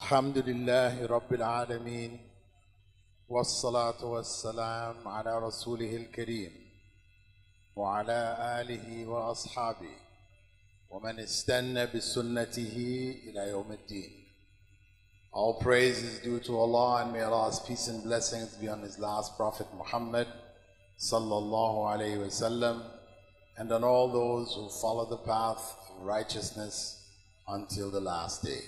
الحمد لله رب العالمين والصلاة والسلام على رسوله الكريم وعلى آله وأصحابه ومن استنى بسنته إلى يوم الدين. All praise is due to Allah, and may Allah's peace and blessings be on His last Prophet Muhammad sallallahu alayhi wasallam, and on all those who follow the path of righteousness until the last day.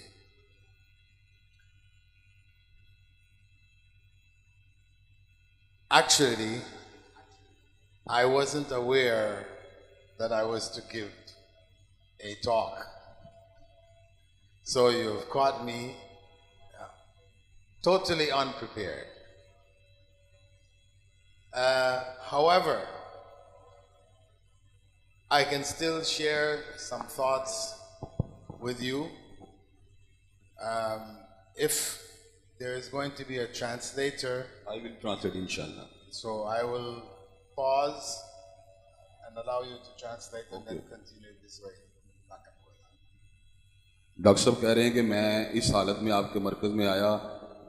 Actually, I wasn't aware that I was to give a talk. So you've caught me totally unprepared. However, I can still share some thoughts with you. If there is going to be a translator, I will translate inshallah. so I will pause and allow you to translate and then continue this way. Doctor साहब कह रहे हैं कि मैं इस हालत में आपके मरकज़ में आया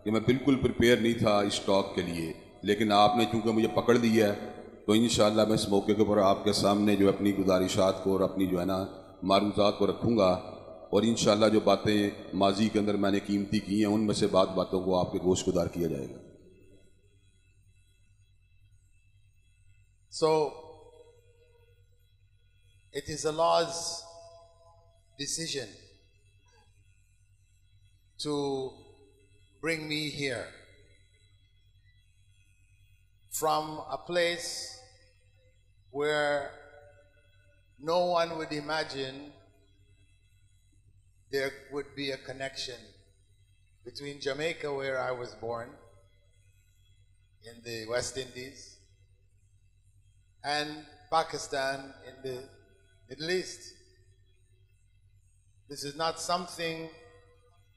कि मैं बिल्कुल प्रिपेयर नहीं था इस टॉक के लिए, लेकिन आपने चूँकि मुझे पकड़ लिया है तो इंशाअल्लाह मैं इस मौके के ऊपर आपके सामने जो अपनी गुजारिशात को और अपनी जो है ना मारूज़ात को रखूँगा, और इंशाअल्लाह जो बातें माजी के अंदर मैंने कीमती की हैं उनमें से बातों को आपके गोशगुजार किया जाएगा. So, it is Allah's decision to bring me here from a place where no one would imagine there would be a connection between Jamaica, where I was born, in the West Indies, and Pakistan in the Middle East. This is not something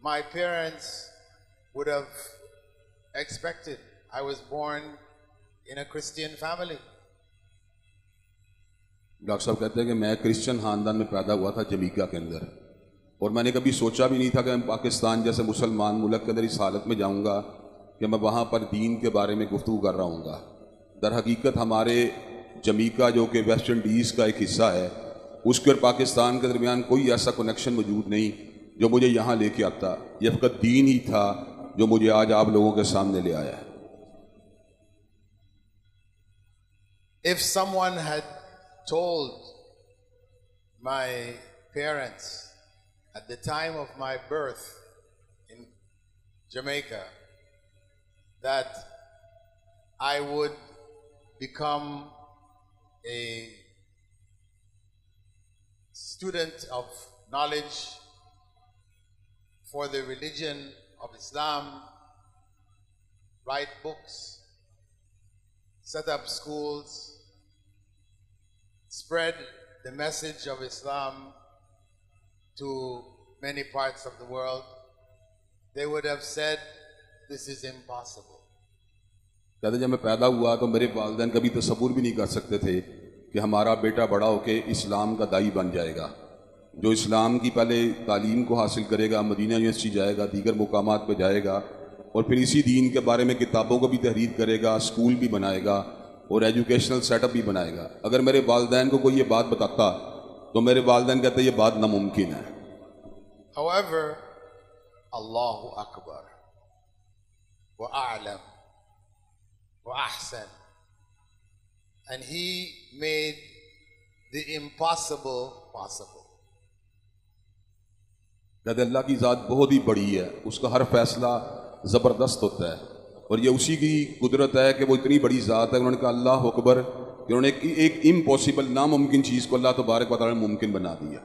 my parents would have expected. I was born in a Christian family. Doctor साहब कहते हैं कि मैं Christian ख़ानदान में पैदा हुआ था जमैका के अंदर, और मैंने कभी सोचा भी नहीं था कि मैं पाकिस्तान जैसे मुसलमान मुल्क के अंदर इस हालत में जाऊंगा कि मैं वहाँ पर दीन के बारे में गुफ्तगू कर रहा हूँगा. दर हकीकत हमारे जमैका जो कि वेस्ट इंडीज़ का एक हिस्सा है, उसके और पाकिस्तान के दरमियान कोई ऐसा कनेक्शन मौजूद नहीं जो मुझे यहाँ लेके आता. ये फ़कत दीन ही था जो मुझे आज आप लोगों के सामने ले आया है. If someone had told my parents at the time of my birth in Jamaica that I would become a student of knowledge for the religion of Islam, write books, set up schools, spread the message of Islam to many parts of the world, they would have said, this is impossible. कहते जब मैं पैदा हुआ तो मेरे वालिदैन कभी तसव्वुर भी नहीं कर सकते थे कि हमारा बेटा बड़ा होकर इस्लाम का दाई बन जाएगा, जो इस्लाम की पहले तालीम को हासिल करेगा, मदीना यूनिवर्सिटी जाएगा, दीगर मुकामात पे जाएगा, और फिर इसी दीन के बारे में किताबों को भी तहरीर करेगा, स्कूल भी बनाएगा और एजुकेशनल सेटअप भी बनाएगा. अगर मेरे वालिदैन को कोई ये बात बताता तो मेरे वालिदैन कहते ये बात नामुमकिन है. However, Allahu Akbar wa a'lam wa ahsan, and He made the impossible possible. कहते अल्लाह की ज़ात बहुत ही बड़ी है, उसका हर फैसला ज़बरदस्त होता है, और ये उसी की कुदरत है कि वो इतनी बड़ी ज़ात है. उन्होंने कहा अल्लाह अकबर, उन्होंने एक इम्पॉसिबल नामुमकिन चीज़ को अल्लाह तबारक व तआला ने मुमकिन बना दिया.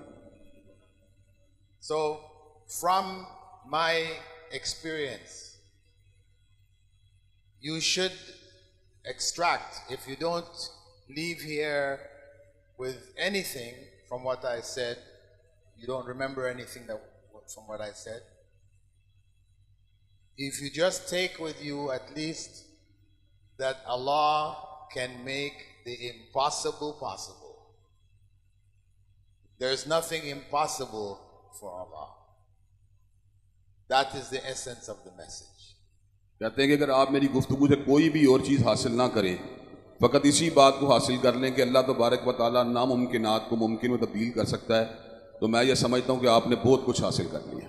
So, from my experience, you should extract, if you don't leave here with anything from what I said, you don't remember anything from what I said, if you just take with you at least that Allah can make the impossible possible. There is nothing impossible for Allah. That is the essence of the message. कहते हैं कि अगर आप मेरी गुफ्तगू से कोई भी और चीज़ हासिल ना करें, फ़कत इसी बात को हासिल कर लें कि अल्लाह तबारक व तआला नामुमकिनात को मुमकिन में तब्दील कर सकता है, तो मैं ये समझता हूँ कि आपने बहुत कुछ हासिल कर लिया।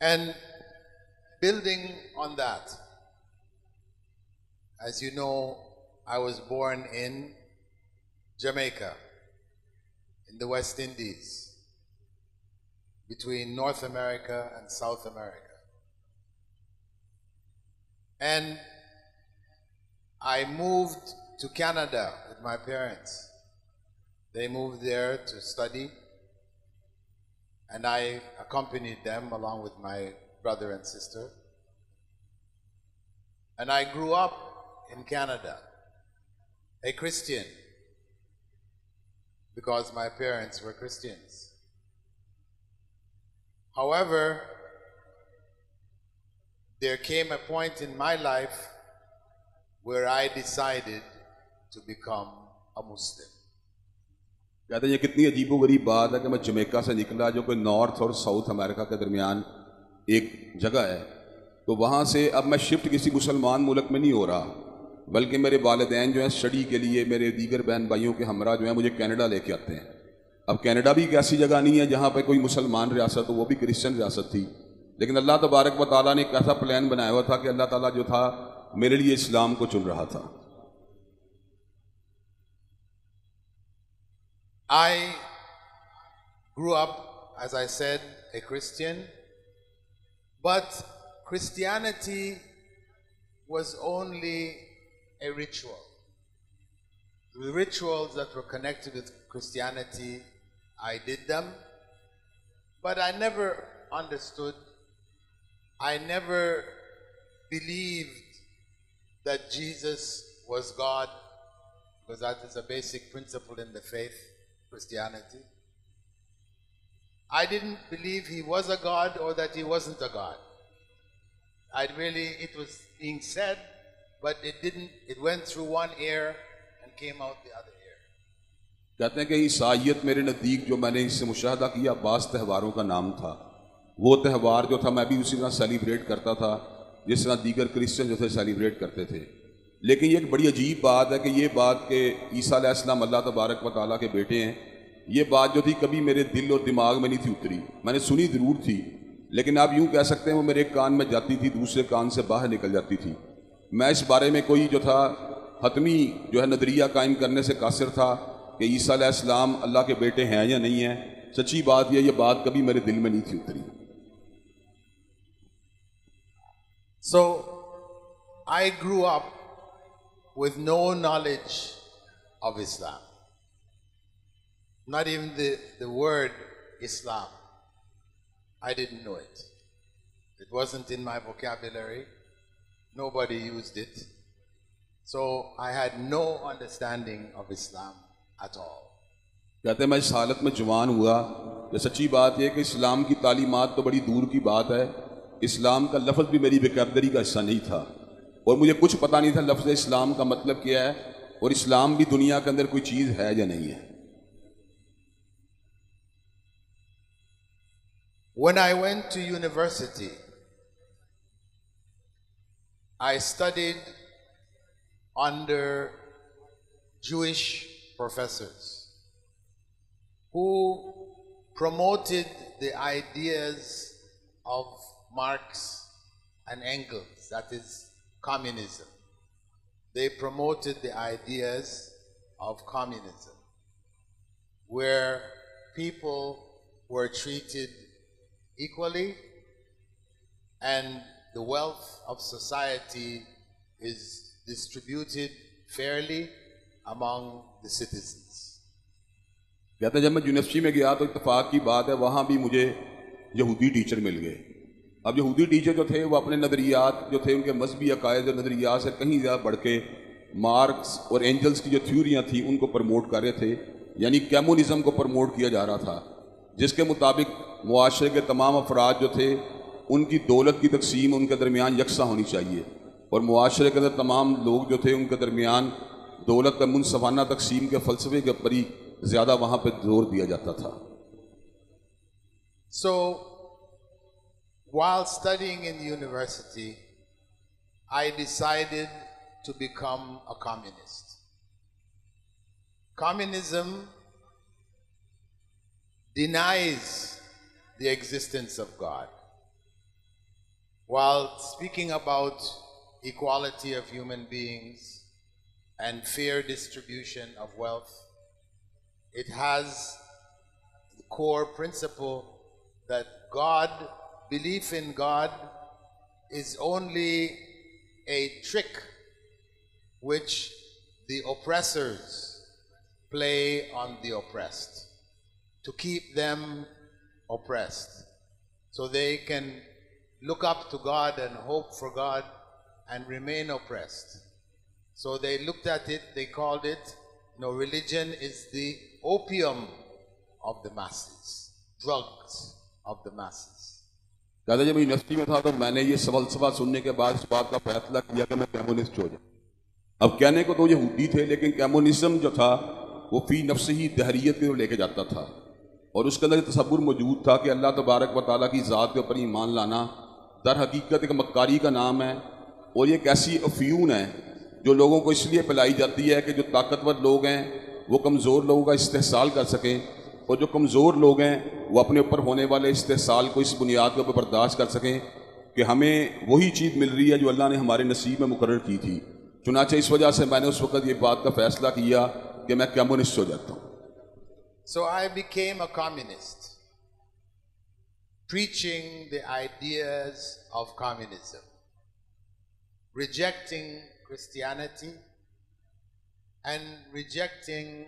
And building on that, as you know, I was born in Jamaica, in the West Indies, between North America and South America. And I moved to Canada with my parents. They moved there to study, and I accompanied them along with my brother and sister. And I grew up in Canada, a Christian, because my parents were Christians. However, there came a point in my life where I decided to become a Muslim. कहते हैं ये कितनी अजीबोगरीब बात है कि मैं Jamaica से निकला, जो कोई नॉर्थ और साउथ अमेरिका के दरमियान एक जगह है, तो वहाँ से अब मैं शिफ्ट किसी मुसलमान मुल्क में नहीं हो रहा, बल्कि मेरे वालिदैन जो हैं स्टडी के लिए मेरे दीगर बहन भाइयों के हमरा जो हैं मुझे कनाडा लेके आते हैं। अब कनाडा भी एक ऐसी जगह नहीं है जहाँ पे कोई मुसलमान रियासत हो, वो भी क्रिश्चियन रियासत थी, लेकिन अल्लाह तबारक व तआला ने एक ऐसा प्लान बनाया हुआ था कि अल्लाह ताला जो था मेरे लिए इस्लाम को चुन रहा था। I grew up, as I said, a Christian, but Christianity was only a ritual. The rituals that were connected with Christianity, I did them, but I never understood, I never believed that Jesus was God, because that is a basic principle in the faith, Christianity. I didn't believe he was a God or that he wasn't a God. It was being said, but it went through one ear and came out the other ear. कहते हैं कि ईसाईयत मेरे नज़दीक जो मैंने इससे मुशाहदा किया बास त्यौहारों का नाम था। वो त्यौहार जो था मैं भी उसी तरह सेलिब्रेट करता था जिस तरह दीगर क्रिश्चियन जो थे सेलिब्रेट करते थे। लेकिन ये एक बड़ी अजीब बात है कि ये बात कि ईसा अलैहिस्सलाम अल्लाह तबारक व तआला के बेटे हैं, ये बात जो थी कभी मेरे दिल और दिमाग में नहीं थी उतरी। मैंने सुनी ज़रूर थी, लेकिन आप यूँ कह सकते हैं वो मेरे कान में जाती थी, दूसरे कान से बाहर निकल जाती थी। मैं इस बारे में कोई जो था हतमी जो है नज़रिया कायम करने से कासिर था कि ईसा अलैहिस्सलाम अल्लाह के बेटे हैं या नहीं हैं। सच्ची बात ये बात कभी मेरे दिल में नहीं थी उतरी। So I grew up with no knowledge of Islam. Not even the word Islam. I didn't know it. It wasn't in my vocabulary. Nobody used it. So I had no understanding of Islam at all. कहते हैं मैं इस हालत में जवान हुआ कि सच्ची बात यह कि इस्लाम की तालीमात तो बड़ी दूर की बात है, इस्लाम का लफ्ज़ भी मेरी वोकैबुलरी का हिस्सा नहीं था और मुझे कुछ पता नहीं था लफ्ज़ इस्लाम का मतलब क्या है और इस्लाम भी दुनिया के अंदर कोई चीज़ है या नहीं है। When I went to university, I studied under Jewish professors who promoted the ideas of Marx and Engels, that is communism. They promoted the ideas of communism, where people were treated equally and the wealth of society is distributed fairly among the citizens. कहते हैं जब मैं university में गया तो इत्तेफाक की बात है वहाँ भी मुझे यहूदी टीचर मिल गए। अब यहूदी टीचर जो थे वो अपने नज़रियात जो थे उनके मजहबी अकायद और नज़रियात से कहीं ज़्यादा बढ़ के मार्क्स और एंजल्स की जो थ्योरियाँ थी उनको प्रमोट कर रहे थे, यानी कम्युनिज़म को प्रमोट किया जा रहा था, जिसके मुताबिक मुआशरे के तमाम अफराद जो थे उनकी दौलत की तकसीम उनके दरमियान यकसा होनी चाहिए और मुआशरे के अंदर तमाम लोग जो थे उनके दरमियान दौलत का मुनसफाना तकसीम के फ़लसफ़े के ऊपर ही ज़्यादा वहाँ पर जोर दिया जाता था। So, while studying in the university, I decided to become a communist. Communism denies the existence of God. While speaking about equality of human beings and fair distribution of wealth, it has the core principle that God, belief in God, is only a trick which the oppressors play on the oppressed to keep them oppressed, so they can look up to God and hope for God and remain oppressed. So they looked at it, they called it, religion is the opium of the masses, drugs of the masses. दादा जब university में था तो मैंने ये सवाल सुनने के बाद इस बात का फैसला किया कि मैं कम्युनिस्ट हो जाऊं। अब कहने को तो यहूदी थे, लेकिन कम्युनिज्म जो था वो फी नफ्स ही दहरियत की ओर लेके जाता था, और उसके अंदर तसव्वुर मौजूद था कि अल्लाह तबारक व तआला की ज़ात के ऊपर ईमान लाना दर हकीकत एक मक्कारी का नाम है, और ये एक ऐसी अफ्यून है जो लोगों को इसलिए पिलाई जाती है कि जो ताकतवर लोग हैं वो कमज़ोर लोगों का इस्तेहसाल कर सकें, और जो कमज़ोर लोग हैं वो अपने ऊपर होने वाले इस्तेहसाल को इस बुनियाद के ऊपर बर्दाश्त कर सकें कि हमें वही चीज़ मिल रही है जो अल्लाह ने हमारे नसीब में मुकर्रर की थी। चुनांचे इस वजह से मैंने उस वक़्त ये बात का फ़ैसला किया कि मैं कम्युनिस्ट हो जाता हूँ। So I became a communist, preaching the ideas of communism, rejecting Christianity and rejecting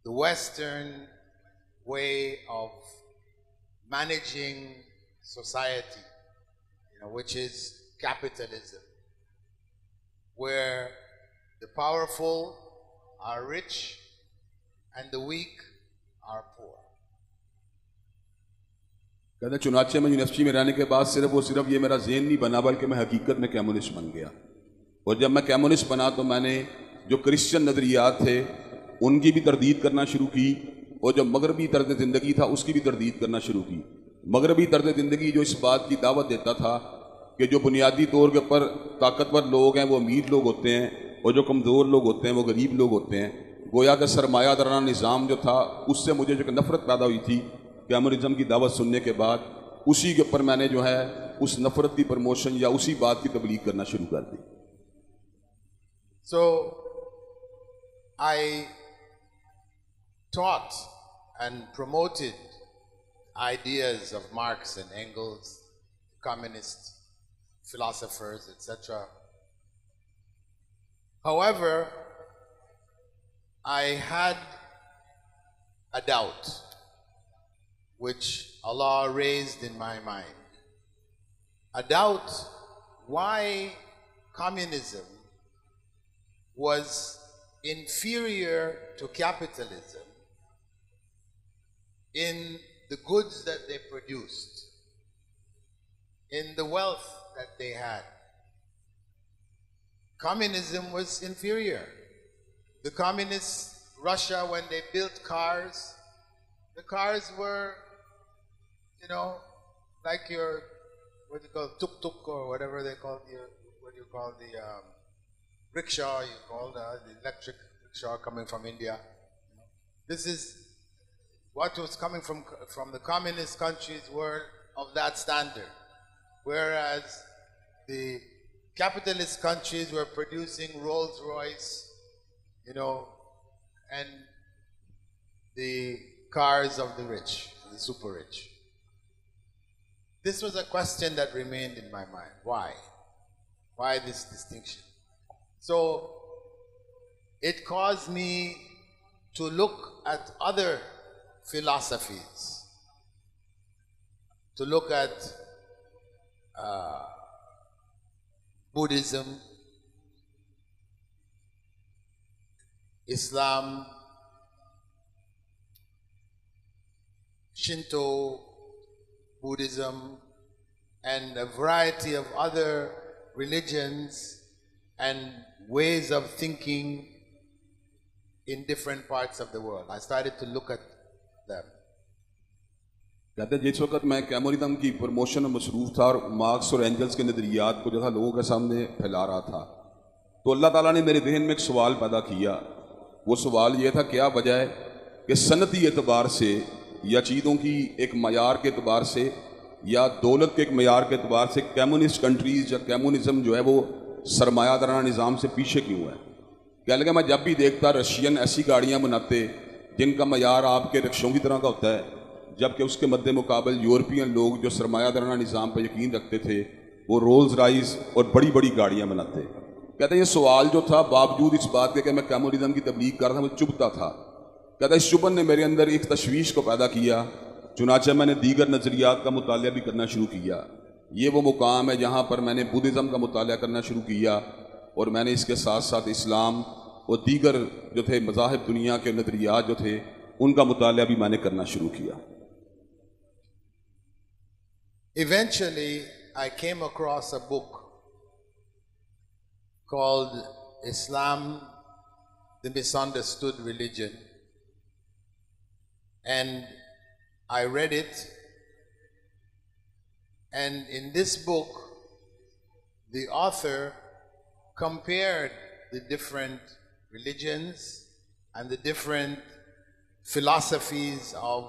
the Western way of managing society, which is capitalism, where the powerful are rich and the weak are poor. कहते चुनाचे में university में रहने के बाद सिर्फ ये मेरा ज़हन नहीं बना, बल्कि मैं हकीकत में कम्युनिस्ट बन गया। और जब मैं कम्युनिस्ट बना तो मैंने जो क्रिश्चियन नज़रियात थे उनकी भी तरदीद करना शुरू की, और जो मगरबी तर्ज़ ज़िंदगी था उसकी भी तरदीद करना शुरू की। मगरबी तर्ज़ ज़िंदगी जो इस बात की दावत देता था कि जो बुनियादी तौर के ऊपर ताकतवर लोग हैं वो अमीर लोग होते हैं, और जो कमज़ोर लोग होते हैं वो गरीब लोग होते हैं। गोया का सरमायादाराना निज़ाम जो था उससे मुझे जो नफ़रत पैदा हुई थी कम्युनिज़म की दावत सुनने के बाद, उसी के ऊपर मैंने जो है उस नफ़रत की प्रमोशन या उसी बात की तबलीग करना शुरू कर दी। So I taught and promoted ideas of Marx and Engels, communist philosophers, etc. However, I had a doubt which Allah raised in my mind. A doubt why communism was inferior to capitalism in the goods that they produced, in the wealth that they had. Communism was inferior. The communist Russia, when they built cars, the cars were, like your, what do you call, tuk-tuk or whatever they call the rickshaw, you call the electric rickshaw coming from India. This is what was coming from the communist countries were of that standard, whereas the capitalist countries were producing Rolls-Royce, and the cars of the rich, the super rich. This was a question that remained in my mind. Why? Why this distinction? So it caused me to look at other philosophies, to look at Buddhism, Islam, Shinto, Buddhism, and a variety of other religions and ways of thinking in different parts of the world. I started to look at them. कहते हैं जिस वक्त मैं कैमोरिज्म की promotion में मसरूफ़ था और मार्क्स और एंजल्स के नज़रियात को जो था लोगों के सामने फैला रहा था, तो अल्लाह ताला ने मेरे जहन में एक सवाल पैदा किया। वो सवाल ये था, क्या वजह है कि सनती एतबार से या चीज़ों की एक मयार के अतबार से या दौलत के एक मयार के अतबार से कम्युनिस्ट कंट्रीज़ या कम्युनिज़म जो है वो सरमायादाराना निज़ाम से पीछे क्यों है। कह लगा मैं जब भी देखता रशियन ऐसी गाड़ियाँ बनाते जिनका मयार आपके रिक्शों की तरह का होता है, जबकि उसके मद्दे मुकाबल यूरोपियन लोग जो सरमायादाराना निज़ाम पर यकीन रखते थे वो रोल्स राइस और बड़ी बड़ी गाड़ियाँ बनाते। कहते हैं ये सवाल जो था बावजूद इस बात के कि मैं कम्युनिज्म की तबलीग कर रहा था, मैं चुभता था। कहता है इस चुभन ने मेरे अंदर एक तशवीश को पैदा किया, चुनाचे मैंने दीगर नज़रियात का मुतालिया भी करना शुरू किया। ये वो मुकाम है जहाँ पर मैंने बुद्धिज़्म का मुतालिया करना शुरू किया और मैंने इसके साथ साथ इस्लाम और दीगर जो थे मज़ाहिब दुनिया के नज़रियात जो थे उनका मुतालिया भी मैंने करना शुरू किया। Eventually, I came across a book called Islam, the Misunderstood Religion, and I read it. And in this book, the author compared the different religions and the different philosophies of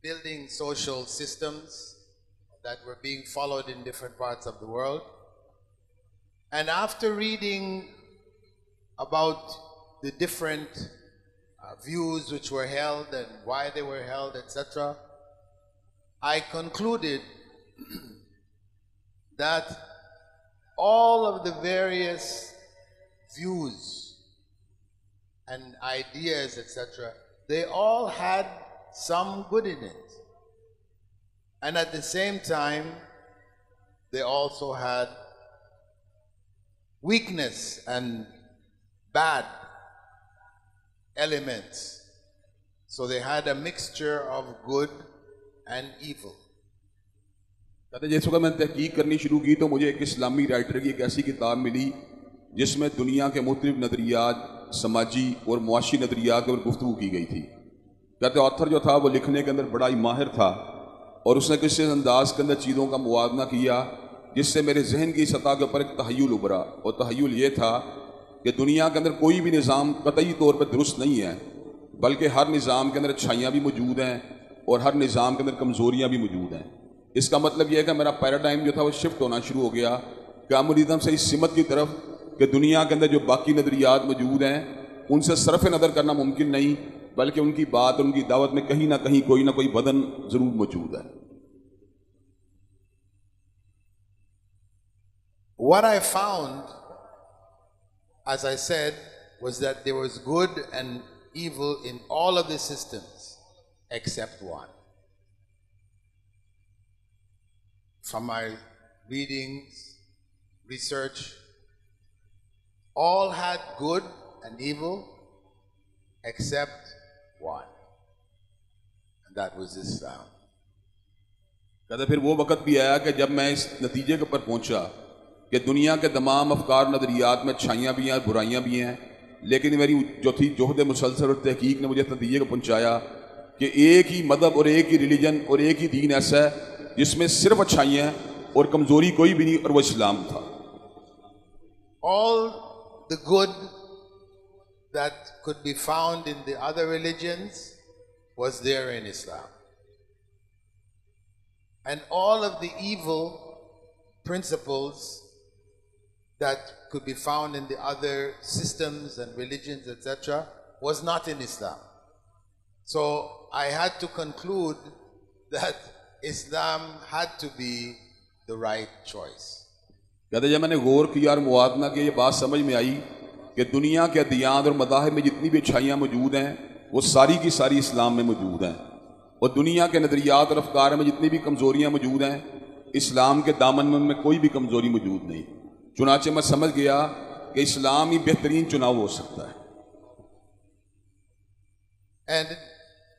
building social systems that were being followed in different parts of the world. And after reading about the different views which were held and why they were held, etc., I concluded that all of the various views and ideas, etc., they all had some good in it. And at the same time, they also had weakness and bad elements. So they had a mixture of good and evil. कहते जैसे कि मैंने तहकीक करनी शुरू की तो मुझे एक इस्लामी राइटर की एक ऐसी किताब मिली जिसमें दुनिया के मुख्तलिफ नज़रियात, समाजी और मुआशी नज़रियात पर गुफ्तगू की गई थी। कहते ऑथर जो था वो लिखने के अंदर बड़ा ही माहिर था और उसने किसी अंदाज के अंदर चीज़ों का मुवाजना किया जिससे मेरे जहन की सतह के ऊपर एक तहयुल उभरा। और तहयुल ये था कि दुनिया के अंदर कोई भी निज़ाम कतई तौर पर दुरुस्त नहीं है, बल्कि हर निज़ाम के अंदर अच्छाइयाँ भी मौजूद हैं और हर निज़ाम के अंदर कमज़ोरियाँ भी मौजूद हैं। इसका मतलब यह है कि मेरा पैराडाइम जो था वो शिफ्ट होना शुरू हो गया कम्युनिज्म से इस सिमत की तरफ कि दुनिया के अंदर जो बाकी नज़रियात मौजूद हैं उनसे सरफ नज़र करना मुमकिन नहीं, बल्कि उनकी बात और उनकी दावत में कहीं ना कहीं कोई ना कोई बदन ज़रूर मौजूद है। What I found, as I said, was that there was good and evil in all of the systems except one. From my readings, research, all had good and evil except one, and that was Islam. कहते फिर वो वक़्त भी आया कि जब मैं इस नतीजे के ऊपर पहुंचा कि दुनिया के तमाम अफकार नज़रियात में अच्छाइयाँ भी हैं, बुराइयाँ भी हैं, लेकिन मेरी जो थी जोहद मुसलसल और तहकीक ने मुझे नतीजे को पहुँचाया कि एक ही मज़हब और एक ही रिलीजन और एक ही दीन ऐसा है जिसमें सिर्फ अच्छाइयाँ हैं और कमज़ोरी कोई भी नहीं, और वो इस्लाम था। All the good that could be found in the other religions was there in Islam. And all of the evil principles that could be found in the other systems and religions, etc., was not in Islam. So I had to conclude that Islam had to be the right choice. कहते जब मैंने गौर किया और मुआतना किया, ये बात समझ में आई कि दुनिया के अदियान और मज़ाहिब में जितनी भी अच्छाइयाँ मौजूद हैं वो सारी की सारी इस्लाम में मौजूद हैं, और दुनिया के नज़रियात और अफकार में जितनी भी कमज़ोरियाँ मौजूद हैं इस्लाम के दामन में कोई भी कमज़ोरी मौजूद नहीं। चुनाचे मैं समझ गया कि इस्लाम ही बेहतरीन चुनाव हो सकता है। And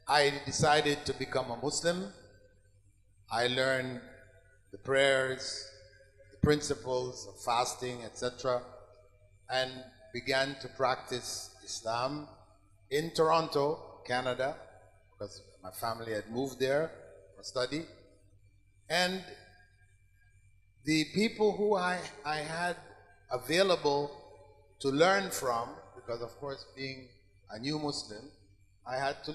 I decided to become a Muslim. I learned the prayers, the principles of fasting, etc., and began to practice Islam in Toronto, Canada because my family had moved there for study. And the people who I had available to learn from, because of course being a new Muslim, I had to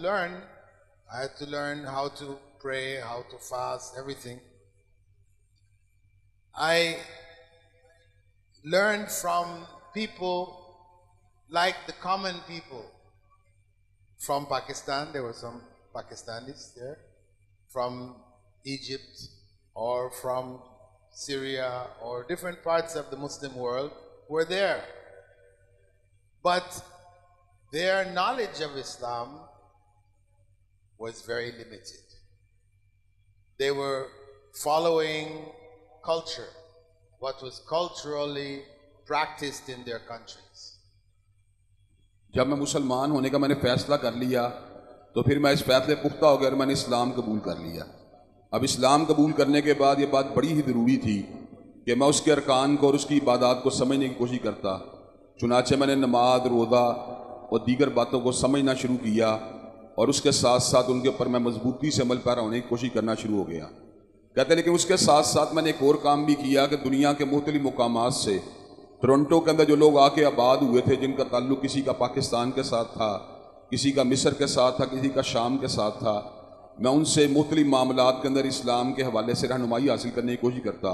learn how to pray, how to fast, everything. I learned from people like the common people from Pakistan. There were some Pakistanis there, from Egypt or from Syria or different parts of the Muslim world were there. But their knowledge of Islam was very limited. They were following culture, what was culturally practiced in their countries. जब मैं मुसलमान होने का मैंने फैसला कर लिया तो फिर मैं इस फैसले पुख्ता हो गया और मैंने इस्लाम कबूल कर लिया। अब इस्लाम कबूल करने के बाद ये बात बड़ी ही ज़रूरी थी कि मैं उसके अरकान को और उसकी इबादत को समझने की कोशिश करता। चुनाचे मैंने नमाज, रोज़ा और दीगर बातों को समझना शुरू किया और उसके साथ साथ उनके ऊपर मैं मजबूती से अमल पैरा होने की कोशिश करना शुरू हो गया। कहते लेकिन उसके साथ साथ मैंने एक और काम भी किया कि दुनिया के मुख्तलिफ मुकामात से टोरंटो के अंदर जो लोग आके आबाद हुए थे, जिनका ताल्लुक़ किसी का पाकिस्तान के साथ था, किसी का मिस्र के साथ था, किसी का शाम के साथ था, मैं उनसे मुख्तलिफ मामलात के अंदर इस्लाम के हवाले से रहनुमाई हासिल करने की कोशिश करता।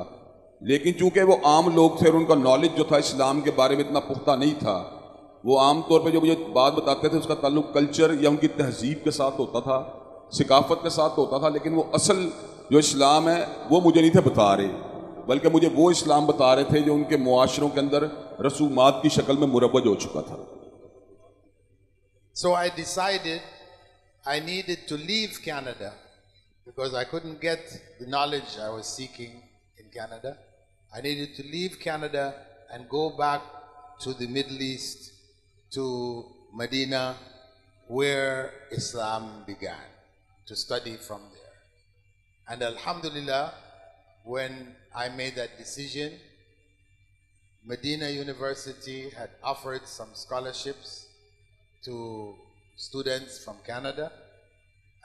लेकिन चूँकि वो आम लोग थे और उनका नॉलेज जो था इस्लाम के बारे में इतना पुख्ता नहीं था, वो आम तौर पर जो मुझे बात बताते थे उसका ताल्लुक़ कल्चर या उनकी तहजीब के साथ होता था, सिकाफत के साथ होता था, लेकिन वो असल जो इस्लाम है वो मुझे नहीं थे बता रहे, बल्कि मुझे वो इस्लाम बता रहे थे जो उनके मुआशरों के अंदर रसूमात की शक्ल में मुरव्वज हो चुका था। So I decided I needed to leave Canada because I couldn't get the knowledge I was seeking in Canada. I needed to leave Canada and go back to the Middle East, to Medina, where Islam began, to study from there. And Alhamdulillah, when I made that decision, Medina University had offered some scholarships to students from Canada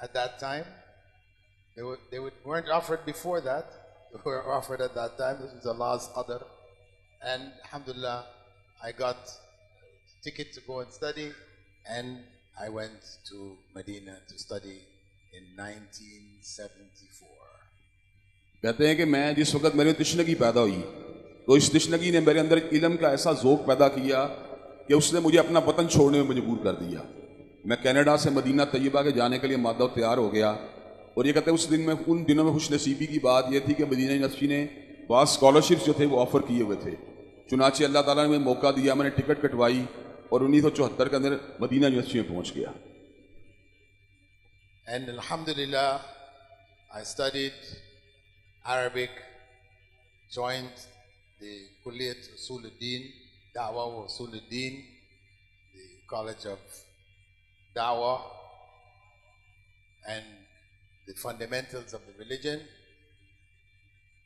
at that time. They weren't offered before that. They were offered at that time. This was Allah's qadr. And alhamdulillah, I got a ticket to go and study, and I went to Medina to study in 1974. कहते हैं कि मैं जिस वक्त मेरे तशनगी पैदा हुई तो इस तशनगी ने मेरे अंदर इल्म का ऐसा ज़ौक़ पैदा किया कि उसने मुझे अपना वतन छोड़ने में मजबूर कर दिया। मैं कनाडा से मदीना तैयबा के जाने के लिए मादा तैयार हो गया और ये कहते हैं उन दिनों में खुशनसीबी की बात यह थी कि मदीना यूनिवर्सिटी ने पास स्कॉलरशिप्स जो थे वो ऑफ़र किए हुए थे। चुनाचे अल्लाह ताला ने मुझे मौका दिया, मैंने टिकट कटवाई और 1974 के अंदर मदीना यूनिवर्सिटी में पहुँच गया। And alhamdulillah, I studied Arabic, joined the Kulliyat Usuluddin, Dawah wa Usuluddin, the College of Dawah and the fundamentals of the religion.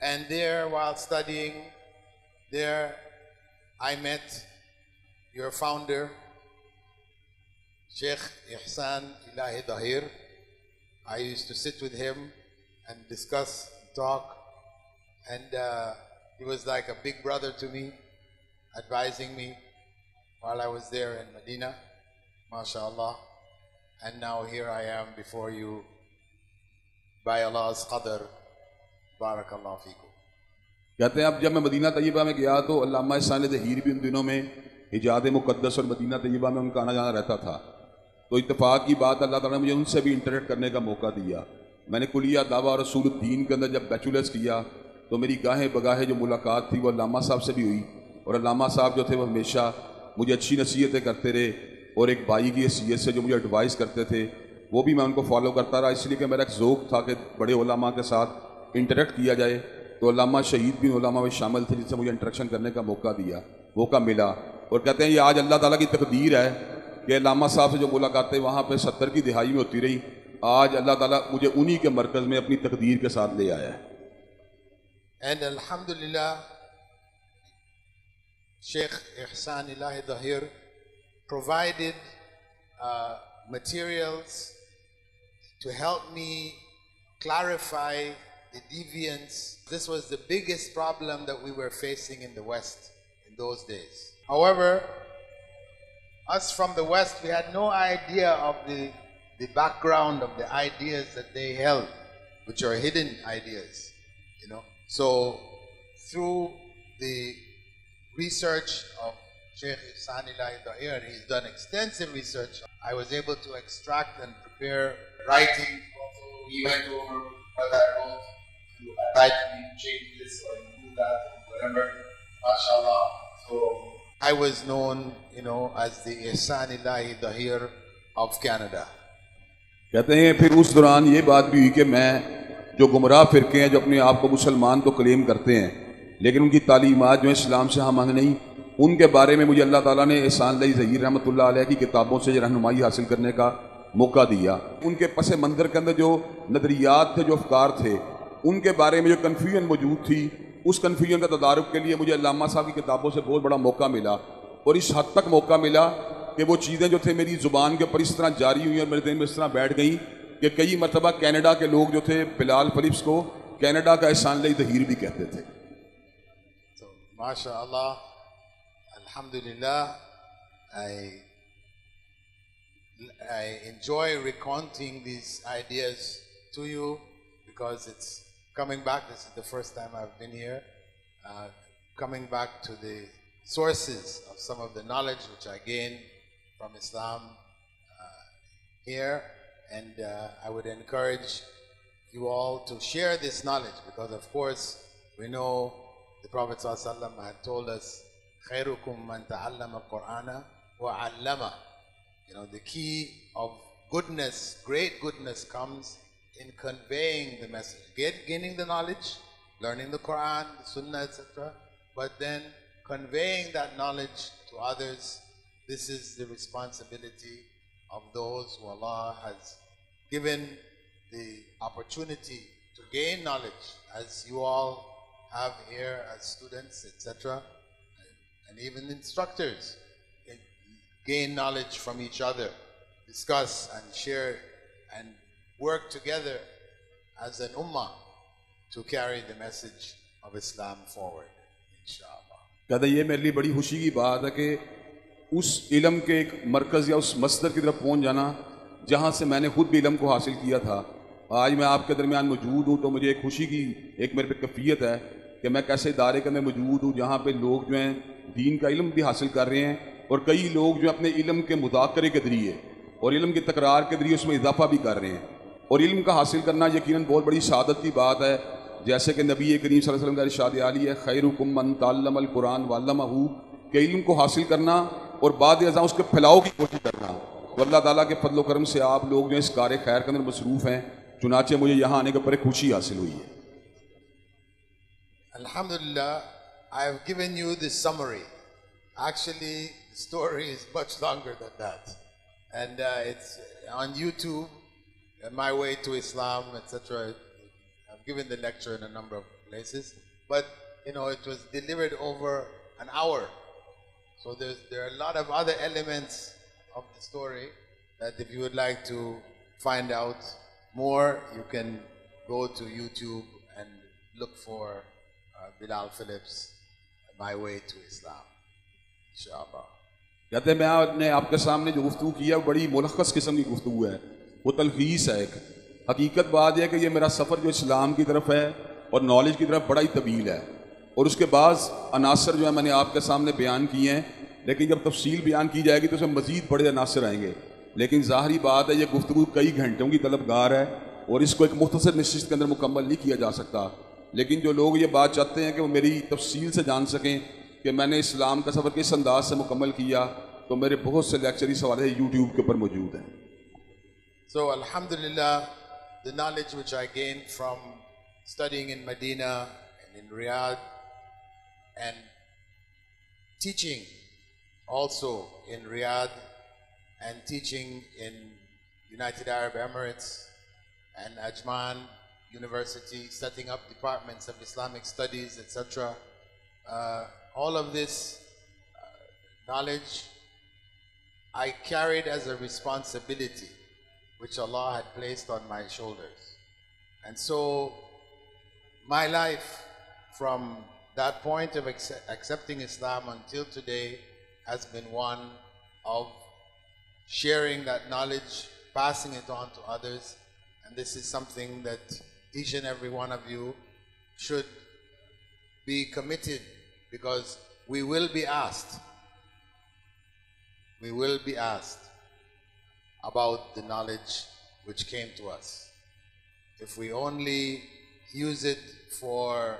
And there, while studying, there I met your founder, Sheikh Ihsan Ilahi Dahir. I used to sit with him and discuss, talk, and he was like a big brother to me, advising me while I was there in Medina, mashallah. And now here I am before you by Allah's qadr, barakallah fikum. कहते हैं अब जब मैं Medina Taiba में गया तो अल्लामा ihsan दहीर भी उन दिनों में हिजाद मुक़द्दस और मदीना तैयबा में उनका आना जाना रहता था। तो इत्तेफाक की बात अल्लाह ताला ने मुझे उनसे भी इंटरेक्ट करने का मौका दिया। मैंने कुलिया दावा और रसूलुद्दीन के अंदर जब बैचलर्स किया तो मेरी गाहे बगाहे जो मुलाकात थी वो अल्लामा साहब से भी हुई और अल्लामा साहब जो थे वो हमेशा मुझे अच्छी नसीहतें करते रहे और एक भाई की हैसियत से जो मुझे एडवाइस करते थे वो भी मैं उनको फॉलो करता रहा, इसलिए कि मेरा एक ज़ौक़ था कि बड़े उलमा के साथ इंटरेक्ट किया जाए। तो अल्लामा शहीद भी उलमा में शामिल थे जिससे मुझे इंटरेक्शन करने का मौका मिला। और कहते हैं ये आज अल्लाह ताला की तकदीर है कि अल्लामा साहब से जो मुलाकातें वहाँ पर 70 की दिहाई में होती रही, आज अल्लाह ताला मुझे उन्हीं के मरकज़ में अपनी तकदीर के साथ ले आया है। And alhamdulillah, Sheikh Ihsan Ilahi Dahir provided materials to help me clarify the deviance. This was the biggest problem that we were facing in the West in those days. However, us from the West, we had no idea of the background of the ideas that they held, which are hidden ideas, you know. So through the research of Sheikh Ihsan Ilahi Dahir, and he's done extensive research, I was able to extract and prepare writing. Also, he went over what I wrote to type me, change this or do that or whatever. MashaAllah. So I was known, you know, as the Ihsan Ilahi Dahir of Canada. कहते हैं फिर उस दौरान ये बात भी हुई कि मैं जो गुमराह फ़िरके हैं जो अपने आप को मुसलमान तो क्लेम करते हैं लेकिन उनकी तालीमात जो है इस्लाम से हम नहीं, उनके बारे में मुझे अल्लाह ताला ने ihsan ilahi ज़हीर रहमतुल्लाह अलैह की किताबों से रहनुमाई हासिल करने का मौका दिया। उनके पस मंज़र के अंदर जो नज़रियात थे, जो अफकार थे, उनके बारे में जो कन्फ्यूजन मौजूद थी, उस कन्फ्यूजन का तदारुक के लिए मुझे अल्लामा साहब की किताबों से बहुत बड़ा मौका मिला। और इस हद तक मौका मिला कि वो चीज़ें जो थे मेरी ज़ुबान के ऊपर इस तरह जारी हुई और मेरे दिल में इस तरह बैठ गई कि कई मरतबा कनाडा के लोग जो थे बिलाल फिलिप्स को कनाडा का ihsan ilahi dahir भी कहते थे। So, MashaAllah, Alhamdulillah, I enjoy recounting these ideas to you because it's coming back. This is the first time I've been here, coming back to the sources of some of the knowledge which I gained from Islam here, and I would encourage you all to share this knowledge because, of course, we know the Prophet ﷺ had told us, "Khairukum man ta'allama al-Qur'ana wa 'allama." You know, the key of goodness, great goodness, comes in conveying the message, gaining the knowledge, learning the Quran, the Sunnah, etc., but then conveying that knowledge to others. This is the responsibility of those who Allah has given the opportunity to gain knowledge, as you all have here as students, etc., and even instructors. Gain knowledge from each other, discuss and share and work together as an ummah to carry the message of Islam forward, inshallah. कहते ये मेरे लिए बड़ी खुशी की बात है कि उस इल्म के एक मरकज़ या उस मस्दर की तरफ पहुँच जाना जहाँ से मैंने खुद भी इल्म को हासिल किया था। आज मैं आपके दरमियान मौजूद हूँ तो मुझे एक खुशी की एक मेरे पे कैफियत है कि मैं कैसे इदारे के अंदर मौजूद हूँ जहाँ पे लोग जो हैं दीन का इल्म भी हासिल कर रहे हैं और कई लोग जो अपने इल्म के मुज़ाकरे के ज़रिए और इल्म की तकरार के ज़रिए उसमें इजाफा भी कर रहे हैं। और इल्म का हासिल करना यकीनन बहुत बड़ी शहादत की बात है, जैसे कि नबी करीम सल्लल्लाहु अलैहि वसल्लम का इरशाद आली है, खैरुकुम मन तअल्लमल कुरान व अल्लमहू, के इल्म को हासिल करना और बाद अज़ां उसके फैलाव की कोशिश करना। तो अल्लाह ताला के फजल करम से आप लोग जो इस कार्य खैर के अंदर मसरूफ़ हैं, चुनाचे मुझे यहाँ आने के ऊपर खुशी हासिल हुई है। Alhamdulillah, I have given you the summary. Actually, the story is much longer than that. And it's on YouTube, My Way to Islam, etc. I've given the lecture in a number of places. But, you know, it was delivered over an hour. So there are a lot of other elements of the story that if you would like to find out more, you can go to YouTube and look for Bilal Philips, My Way to Islam. इंशाअल्लाह। कहते मैं आपने आपके सामने जो गुफ्तगू किया बड़ी मुलख्खस किस्म की गुफ्तगू है, वो तलखीस है। एक हकीकत बात यह है कि ये मेरा सफ़र जो इस्लाम की तरफ है और नॉलेज की तरफ बड़ा ही तवील है और उसके बाद अनासर जो है मैंने आपके सामने बयान किए हैं, लेकिन जब तफसील बयान की जाएगी तो उसमें मज़ीद बड़े अनासर आएंगे। लेकिन ज़ाहिरी बात है ये गुफ्तगू कई घंटों की तलबगार है और इसको एक मुख्तसर नशिस्त के अंदर मुकम्मल नहीं किया जा सकता। लेकिन जो लोग ये बात चाहते हैं कि वो मेरी तफसील से जान सकें कि मैंने इस्लाम का सफ़र किस अंदाज से मुकम्मल किया, तो मेरे बहुत से लेक्चर इस हवाले से यूट्यूब के ऊपर मौजूद हैं। So alhamdulillah, the knowledge which I gained from studying in Medina and in Riyadh and teaching also in Riyadh and teaching in United Arab Emirates and Ajman University, setting up departments of Islamic studies, etc. All of this knowledge I carried as a responsibility which Allah had placed on my shoulders. And so my life from that point of accepting Islam until today has been one of sharing that knowledge, passing it on to others. And this is something that each and every one of you should be committed, because we will be asked. We will be asked about the knowledge which came to us. If we only use it for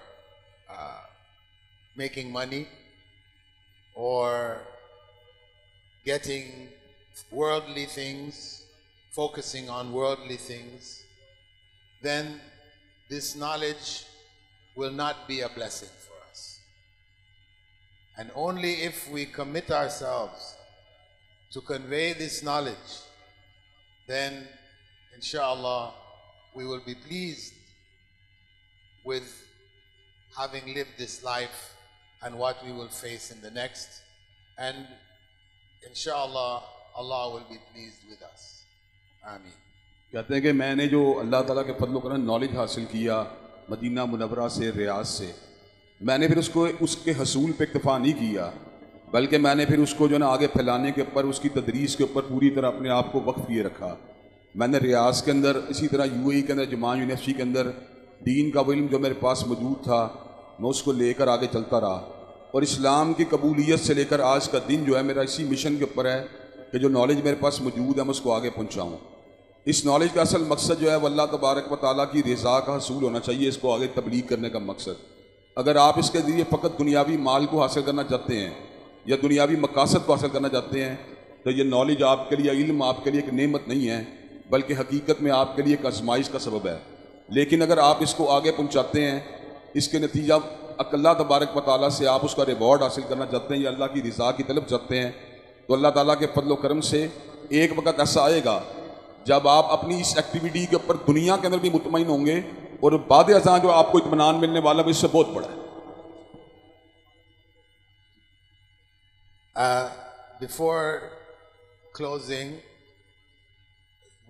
making money or getting worldly things, focusing on worldly things, then this knowledge will not be a blessing for us. And only if we commit ourselves to convey this knowledge, then inshallah we will be pleased with having lived this life and what we will face in the next. And inshallah Allah will be pleased with us. Ameen. कहते हैं कि मैंने जो अल्लाह ताला के फजल करम knowledge हासिल किया मदीना मुनव्वरा से, रियाज से, मैंने फिर उसको उसके हसूल पे इक्तफा नहीं किया, बल्कि मैंने फिर उसको जो ना आगे फैलाने के ऊपर, उसकी तदरीस के ऊपर पूरी तरह अपने आप को वक्फ किए रखा। मैंने रियाज के अंदर, इसी तरह यूएई के अंदर, जमान यूनिवर्सिटी के अंदर दीन का इल्म जो मेरे पास मौजूद था, मैं उसको लेकर आगे चलता रहा। और इस्लाम की कबूलियत से लेकर आज का दिन जो है मेरा इसी मिशन के ऊपर है कि जो नॉलेज मेरे पास मौजूद है मैं उसको आगे पहुँचाऊँ। इस नॉलेज का असल मकसद जो है वो अल्लाह तबारक व तआला की रज़ा का हसूल होना चाहिए, इसको आगे तबलीग करने का मकसद। अगर आप इसके ज़रिए फ़कत दुनियावी माल को हासिल करना चाहते हैं या दुनियावी मकासद को हासिल करना चाहते हैं तो ये नॉलेज आपके लिए, इल्म आपके लिए एक नेमत नहीं है, बल्कि हकीकत में आपके लिए एक आजमाइश का सबब है। लेकिन अगर आप इसको आगे पहुँचाते हैं, इसके नतीजा अल्लाह तबारक व तआला से आप उसका रिवॉर्ड हासिल करना चाहते हैं या अल्लाह की रज़ा की तलब चाहते हैं, तो अल्लाह ताला के फजल करम से एक वक्त ऐसा आएगा जब आप अपनी इस एक्टिविटी के ऊपर दुनिया के अंदर भी मुतमईन होंगे और बाद अज़ां जो आपको इत्मीनान मिलने वाला है इससे बहुत बड़ा है। Before closing,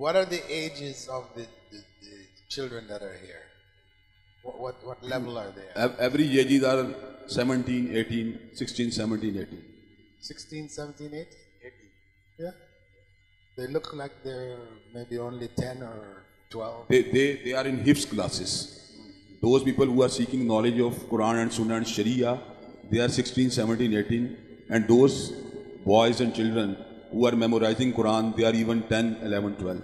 what are the ages of the children that are here? What level are they at? Every ages are 17, 18, 16, 17, 18. 16, 17, 18? Yeah. They look like they're maybe only 10 or 12. They are in Hifz classes. Those people who are seeking knowledge of Quran and Sunnah and Sharia, they are 16, 17, 18. And those boys and children who are memorizing Quran, they are even 10, 11, 12.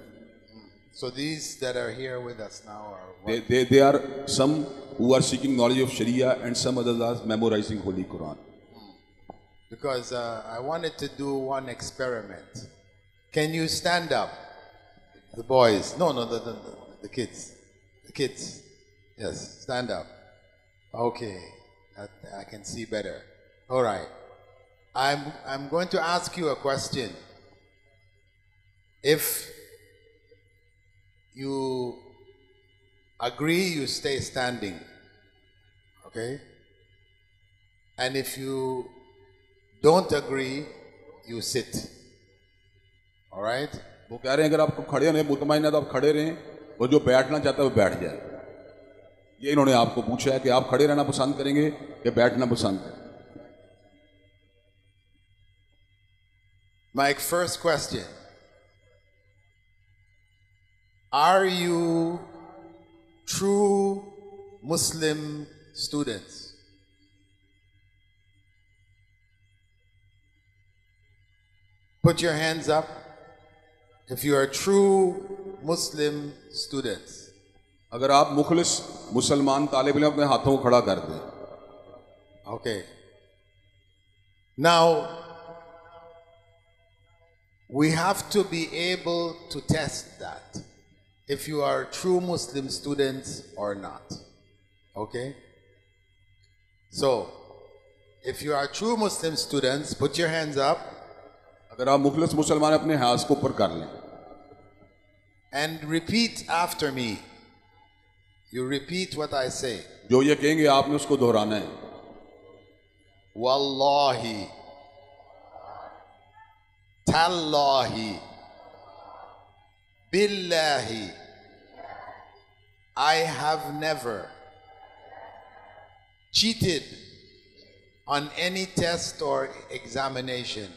So these that are here with us now are what? They are some who are seeking knowledge of Sharia and some others are memorizing Holy Quran. Because I wanted to do one experiment. Can you stand up? The boys. No, the kids. The kids. Yes, stand up. Okay, I can see better. All right. I'm going to ask you a question. If you agree, you stay standing. Okay? And if you don't agree, you sit. All right? वो कह रहे हैं अगर आपको खड़े होने मुतमईन है तो आप खड़े रहें और जो बैठना चाहता है वो बैठ जाए। ये इन्होंने आपको पूछा है कि आप खड़े रहना पसंद करेंगे या बैठना पसंद करेंगे। My first question. Are you true Muslim students? Put your hands up if you are true Muslim students. अगर आप मुखलिस मुसलमान तालिब इल्म अपने हाथों को खड़ा कर दें। Okay. Now, we have to be able to test that, if you are true Muslim students or not. Okay? So, if you are true Muslim students, put your hands up. अगर आप मुखलिस मुसलमान अपने हाथ को ऊपर कर लें and repeat after me. You repeat what I say. जो ये कहेंगे आपने उसको दोहराना है। Wallahi, Tallahi, Billahi, I have never cheated on any test or examination.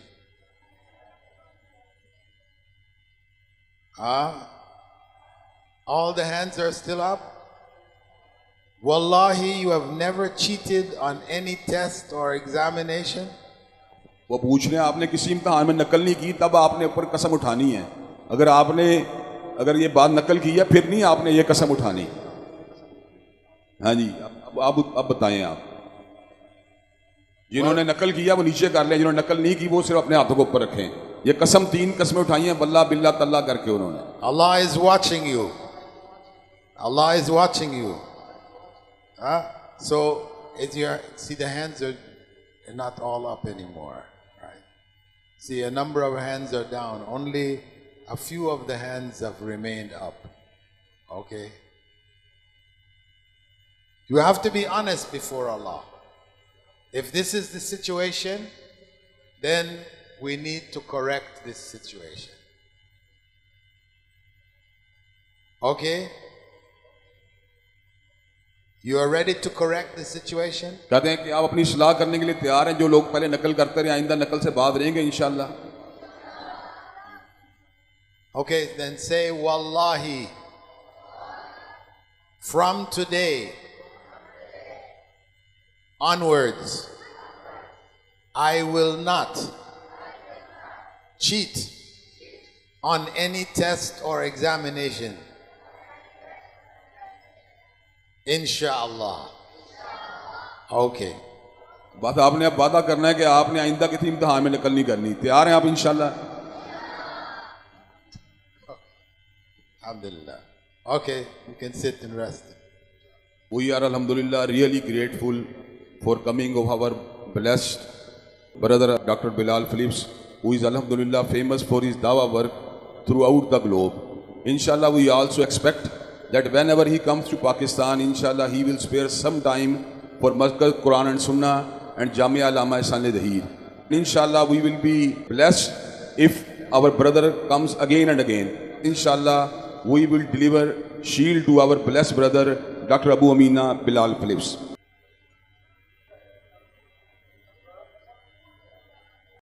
All the hands are still up. Wallahi, you have never cheated on any test or examination. वो पूछ रहे हैं आपने किसी इम्तिहान में नकल नहीं की, तब आपने ऊपर कसम उठानी है। अगर ये बात नकल की है फिर नहीं आपने ये कसम उठानी। हाँ जी, अब बताएं आप। जिन्होंने नकल किया वो नीचे कर लें, जिन्होंने नकल नहीं की वो सिर्फ अपने हाथों को ऊपर रखें। ये कसम 3 कसमें उठाई हैं बल्ला बिल्ला तल्ला करके उन्होंने। Allah is watching you. Allah is watching you. So see the hands are not all up anymore, right? See, a number of hands are down. Only a few of the hands have remained up. Okay? You have to be honest before Allah. If this is the situation, then we need to correct this situation. Okay? You are ready to correct the situation? कहते हैं कि आप अपनी इस्लाह करने के लिए तैयार हैं। जो लोग पहले नकल करते रहे आइंदा नकल से बाज रहेंगे इंशाल्लाह। Okay, then say Wallahi, from today onwards, I will not cheat on any test or examination. Inshallah. Okay. बात आपने अब वादा करना है कि आपने आइंदा किसी इम्तिहान में नकल नहीं करनी। तैयार हैं आप इंशाल्लाह? Alhamdulillah. Okay, you can sit and rest. We are alhamdulillah really grateful for coming of our blessed brother Dr. Bilal Phillips, who is alhamdulillah famous for his dawah work throughout the globe. Inshallah, we also expect that whenever he comes to Pakistan, inshallah, he will spare some time for Masjid Quran and Sunnah and Jamia Allama Ihsan Dahir. Inshallah, we will be blessed if our brother comes again and again. Inshallah, we will deliver shield to our blessed brother Dr. Abu Amina Bilal Phillips.